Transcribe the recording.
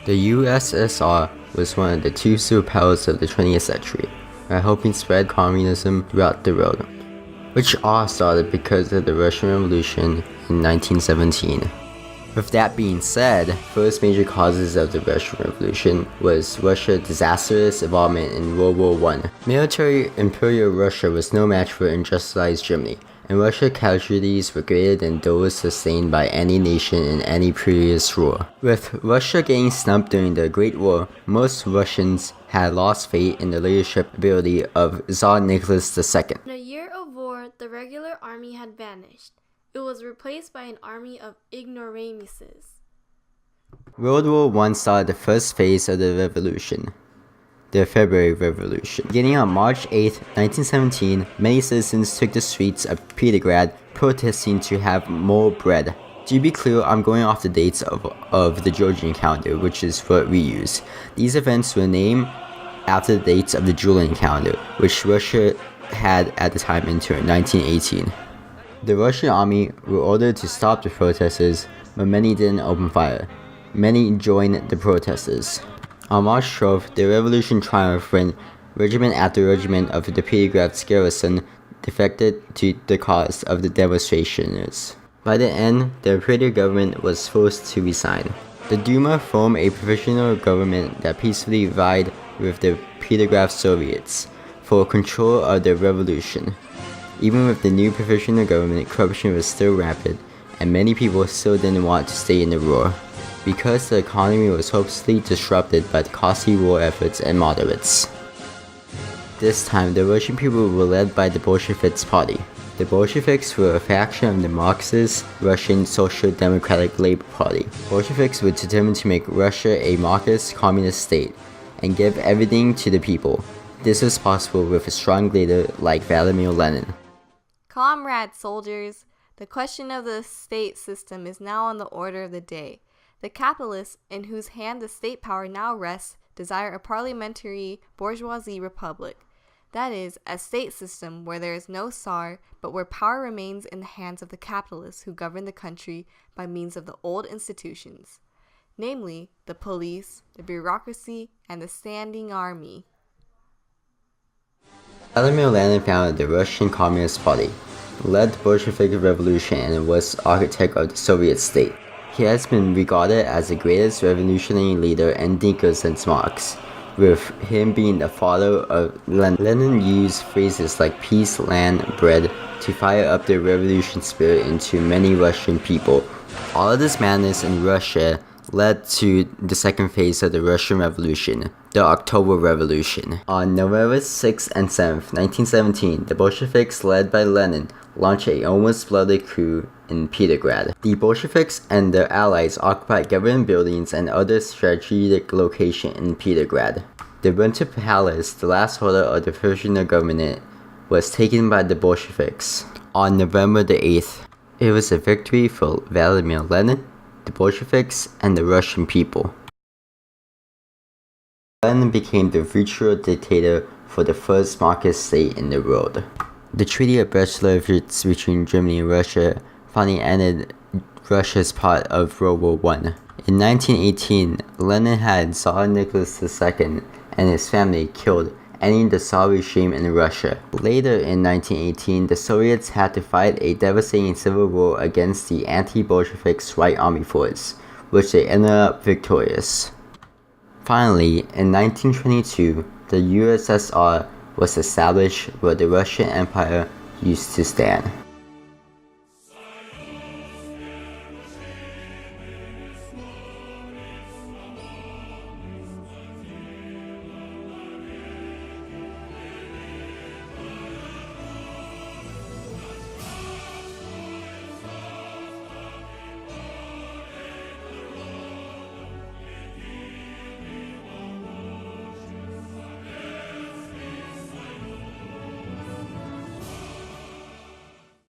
The USSR was one of the two superpowers of the 20th century, by helping spread communism throughout the world, which all started because of the Russian Revolution in 1917. With that being said, first major causes of the Russian Revolution was Russia's disastrous involvement in World War I. Military Imperial Russia was no match for industrialized Germany, and Russia's casualties were greater than those sustained by any nation in any previous war. With Russia getting snubbed during the Great War, most Russians had lost faith in the leadership ability of Tsar Nicholas II. In a year of war, the regular army had vanished. It was replaced by an army of ignoramuses. World War I started the first phase of the revolution, the February Revolution. Beginning on March 8, 1917, many citizens took the streets of Petrograd protesting to have more bread. To be clear, I'm going off the dates of the Georgian calendar, which is what we use. These events were named after the dates of the Julen calendar, which Russia had at the time until 1918. The Russian army were ordered to stop the protesters, but many didn't open fire. Many joined the protesters. On March 12th, the revolution triumphed when regiment after regiment of the Petrograd's garrison defected to the cause of the demonstrators. By the end, the imperial government was forced to resign. The Duma formed a provisional government that peacefully vied with the Petrograd Soviets for control of the revolution. Even with the new provisional government, corruption was still rampant, and many people still didn't want to stay in the war, because the economy was hopelessly disrupted by the costly war efforts and moderates. This time, the Russian people were led by the Bolsheviks party. The Bolsheviks were a faction of the Marxist Russian Social Democratic Labor Party. Bolsheviks were determined to make Russia a Marxist communist state and give everything to the people. This was possible with a strong leader like Vladimir Lenin. Comrades, soldiers, the question of the state system is now on the order of the day. The capitalists, in whose hand the state power now rests, desire a parliamentary bourgeoisie republic. That is, a state system where there is no Tsar, but where power remains in the hands of the capitalists who govern the country by means of the old institutions, namely the police, the bureaucracy, and the standing army. Vladimir Lenin founded the Russian Communist Party, led the Bolshevik Revolution, and was architect of the Soviet state. He has been regarded as the greatest revolutionary leader and thinker since Marx, with him being the father of Lenin. Lenin used phrases like peace, land, bread to fire up the revolution spirit into many Russian people. All of this madness in Russia led to the second phase of the Russian Revolution, the October Revolution. On November 6th and 7th, 1917, the Bolsheviks, led by Lenin, launched a almost bloody coup in Petrograd. The Bolsheviks and their allies occupied government buildings and other strategic locations in Petrograd. The Winter Palace, the last holder of the provisional government, was taken by the Bolsheviks on November the 8th. It was a victory for Vladimir Lenin, the Bolsheviks, and the Russian people. Lenin became the virtual dictator for the first Marxist state in the world. The Treaty of Brest-Litovsk between Germany and Russia finally ended Russia's part of World War I. In 1918, Lenin had Tsar Nicholas II and his family killed, ending the Tsar regime in Russia. Later in 1918, the Soviets had to fight a devastating civil war against the anti-Bolshevik Right Army Force, which they ended up victorious. Finally, in 1922, the USSR was established where the Russian Empire used to stand.